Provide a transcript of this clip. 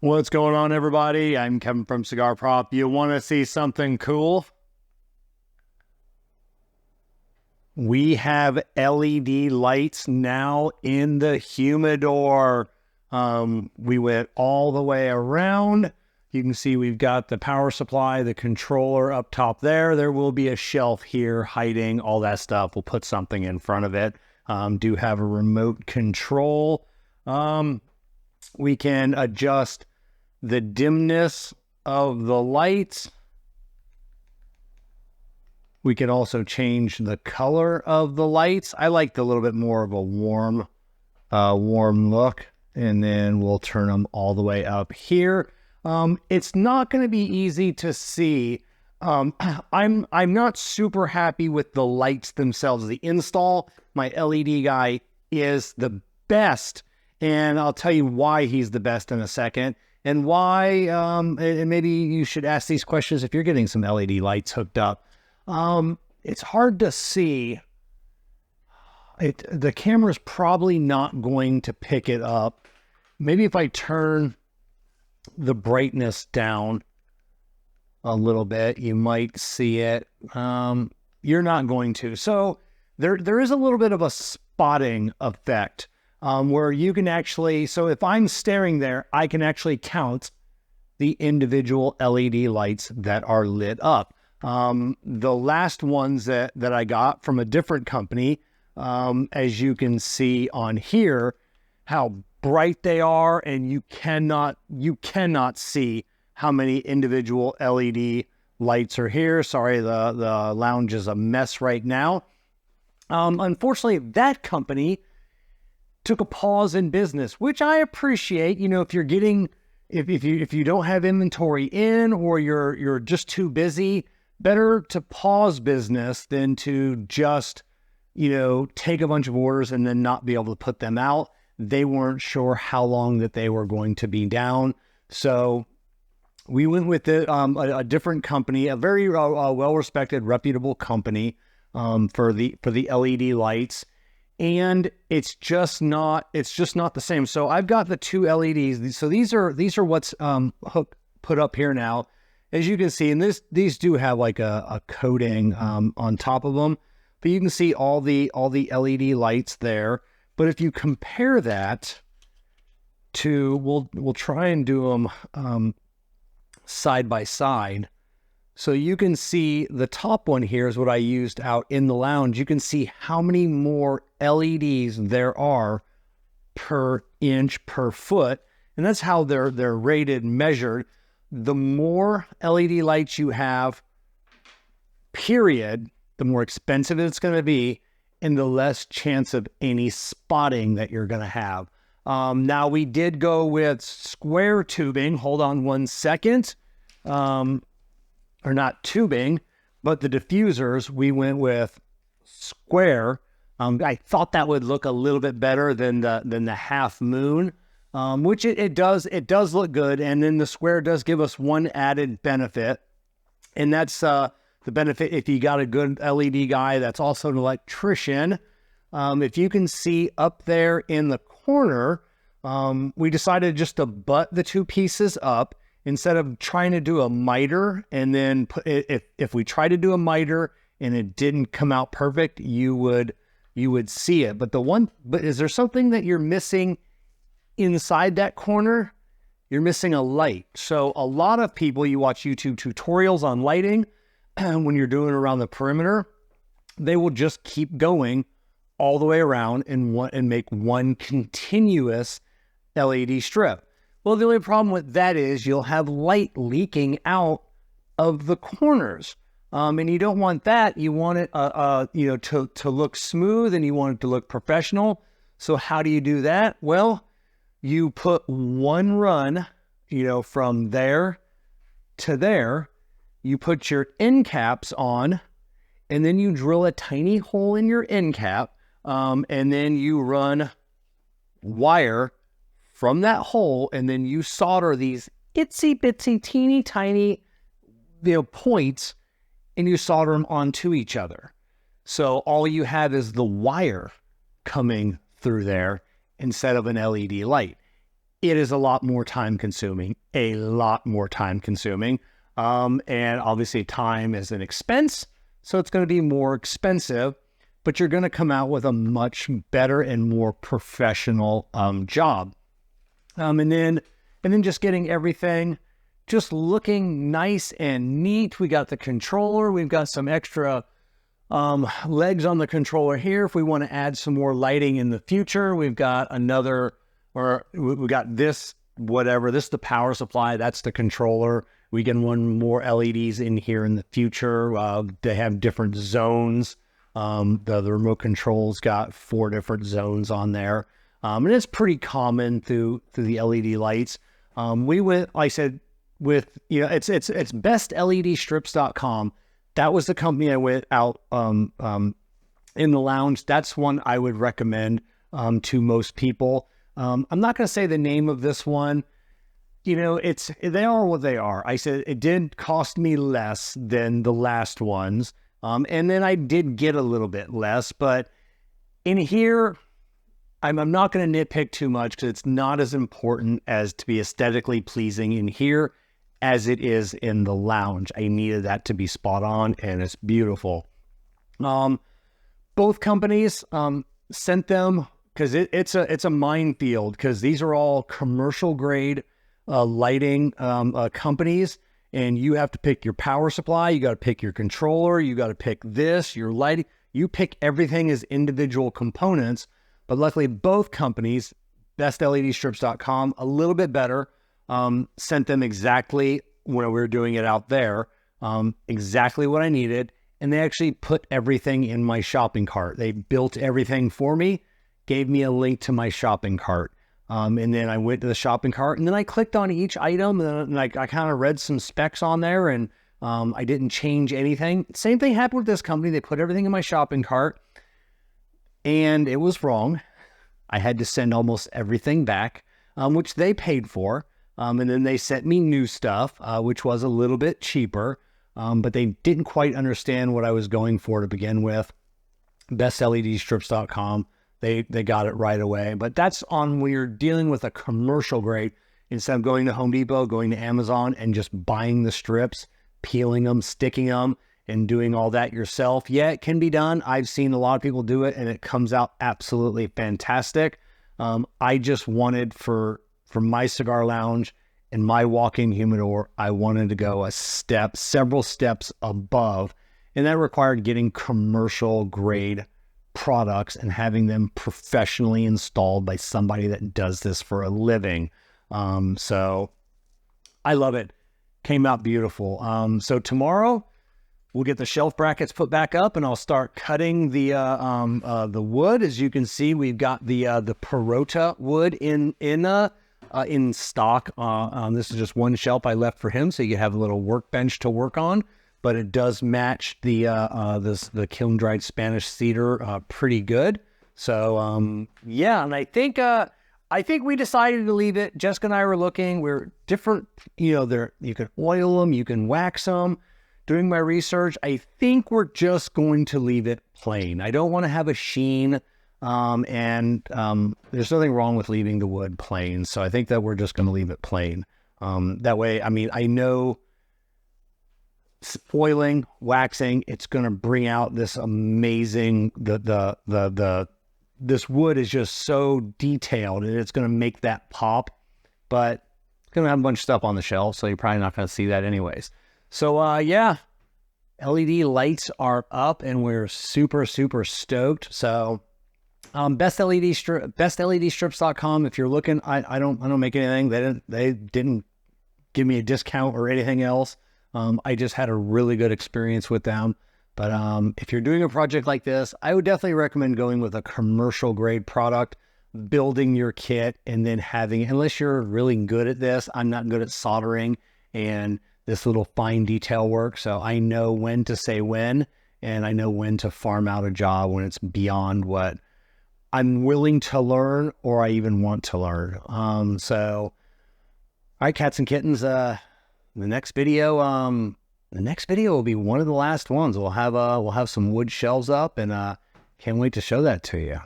What's going on, everybody? I'm Kevin from Cigar Prop. You want to see something cool? We have LED lights now in the humidor. We went all the way around. You can see we've got the power supply, the controller up top there. There will be a shelf here hiding all that stuff. We'll put something in front of it. Do have a remote control. We can adjust the dimness of the lights. We can also change the color of the lights. I like the little bit more of a warm look. And then we'll turn them all the way up here. It's not going to be easy to see. I'm not super happy with the lights themselves. The install, my LED guy is the best. And I'll tell you why he's the best in a second. And why, and maybe you should ask these questions if you're getting some LED lights hooked up. It's hard to see. The camera's probably not going to pick it up. Maybe if I turn the brightness down a little bit, you might see it. You're not going to. So there is a little bit of a spotting effect. Where you can actually, so if I'm staring there, I can actually count the individual LED lights that are lit up. The last ones that I got from a different company, as you can see on here, how bright they are, and you cannot see how many individual LED lights are here. Sorry, the lounge is a mess right now. Unfortunately, that company took a pause in business, which I appreciate. You know, if you're getting, if you don't have inventory in, or you're just too busy, better to pause business than to just, you know, take a bunch of orders and then not be able to put them out. They weren't sure how long that they were going to be down. So we went with a different company, a very well-respected, reputable company for the LED lights. And it's just not the same. So I've got the two LEDs. So these are what's put up here now, as you can see. And these do have like a coating on top of them, but you can see all the LED lights there. But if you compare that to, we'll try and do them side by side. So you can see the top one here is what I used out in the lounge. You can see how many more LEDs there are per inch per foot. And that's how they're rated and measured. The more LED lights you have, period, the more expensive it's going to be, and the less chance of any spotting that you're going to have. Now, we did go with square tubing. Hold on one second. Or not tubing, but the diffusers, we went with square. I thought that would look a little bit better than the half moon, which it does look good. And then the square does give us one added benefit, and that's the benefit if you got a good LED guy that's also an electrician. If you can see up there in the corner, we decided just to butt the two pieces up. Instead of trying to do a miter, and then if we try to do a miter and it didn't come out perfect, you would see it. But is there something that you're missing inside that corner? You're missing a light. So a lot of people, you watch YouTube tutorials on lighting, when you're doing around the perimeter, they will just keep going all the way around and make one continuous LED strip. Well, the only problem with that is you'll have light leaking out of the corners. And you don't want that. You want it, to look smooth, and you want it to look professional. So how do you do that? Well, you put one run, from there to there. You put your end caps on, and then you drill a tiny hole in your end cap. And then you run wire from that hole, and then you solder these itsy bitsy teeny tiny points, and you solder them onto each other. So all you have is the wire coming through there instead of an LED light. it is a lot more time consuming, and obviously time is an expense, so it's going to be more expensive, but you're going to come out with a much better and more professional job. And then just getting everything just looking nice and neat. We got the controller. We've got some extra legs on the controller here if we want to add some more lighting in the future. We've got another, or we got this, whatever. This is the power supply. That's the controller. We can run more LEDs in here in the future. They have different zones. The remote control's got 4 different zones on there. And it's pretty common through the LED lights. We went, like I said, with, you know, it's bestledstrips.com. That was the company I went out in the lounge. That's one I would recommend to most people. I'm not going to say the name of this one. You know, they are what they are. I said it did cost me less than the last ones. And then I did get a little bit less, but in here, I'm not going to nitpick too much because it's not as important as to be aesthetically pleasing in here as it is in the lounge. I needed that to be spot on, and it's beautiful. Both companies sent them, because it's a minefield, because these are all commercial grade lighting companies, and you have to pick your power supply, you got to pick your controller, you got to pick this, your lighting. You pick everything as individual components. But luckily, both companies, bestledstrips.com, a little bit better, sent them exactly when we were doing it out there, exactly what I needed. And they actually put everything in my shopping cart. They built everything for me, gave me a link to my shopping cart. And then I went to the shopping cart, and then I clicked on each item, and I kind of read some specs on there, and I didn't change anything. Same thing happened with this company. They put everything in my shopping cart, and it was wrong. I had to send almost everything back, which they paid for. And then they sent me new stuff, which was a little bit cheaper, but they didn't quite understand what I was going for to begin with. bestledstrips.com, they got it right away. But that's on when you're dealing with a commercial grade, instead of going to Home Depot, going to Amazon, and just buying the strips, peeling them, sticking them, and doing all that yourself. Yeah, it can be done. I've seen a lot of people do it, and it comes out absolutely fantastic. I just wanted for my cigar lounge and my walk-in humidor, I wanted to go several steps above, and that required getting commercial grade products and having them professionally installed by somebody that does this for a living. So I love it. Came out beautiful. So tomorrow, we'll get the shelf brackets put back up, and I'll start cutting the wood. As you can see, we've got the Perota wood in stock. This is just one shelf I left for him, so you have a little workbench to work on. But it does match the kiln dried Spanish cedar pretty good. So yeah, and I think we decided to leave it. Jessica and I were looking. We're different. You know, you can oil them, you can wax them. Doing my research, I think we're just going to leave it plain. I don't want to have a sheen, and there's nothing wrong with leaving the wood plain. So I think that we're just going to leave it plain. That way, I mean, I know oiling, waxing, it's going to bring out this amazing, this wood is just so detailed, and it's going to make that pop, but it's going to have a bunch of stuff on the shelf, so you're probably not going to see that anyways. So, yeah, LED lights are up, and we're super, super stoked. So, bestledstrips.com. If you're looking, I don't make anything. They didn't give me a discount or anything else. I just had a really good experience with them. But if you're doing a project like this, I would definitely recommend going with a commercial grade product, building your kit, and then unless you're really good at this. I'm not good at soldering and this little fine detail work. So I know when to say when, and I know when to farm out a job when it's beyond what I'm willing to learn or I even want to learn. So, all right, cats and kittens, the next video will be one of the last ones. We'll have some wood shelves up, and can't wait to show that to you.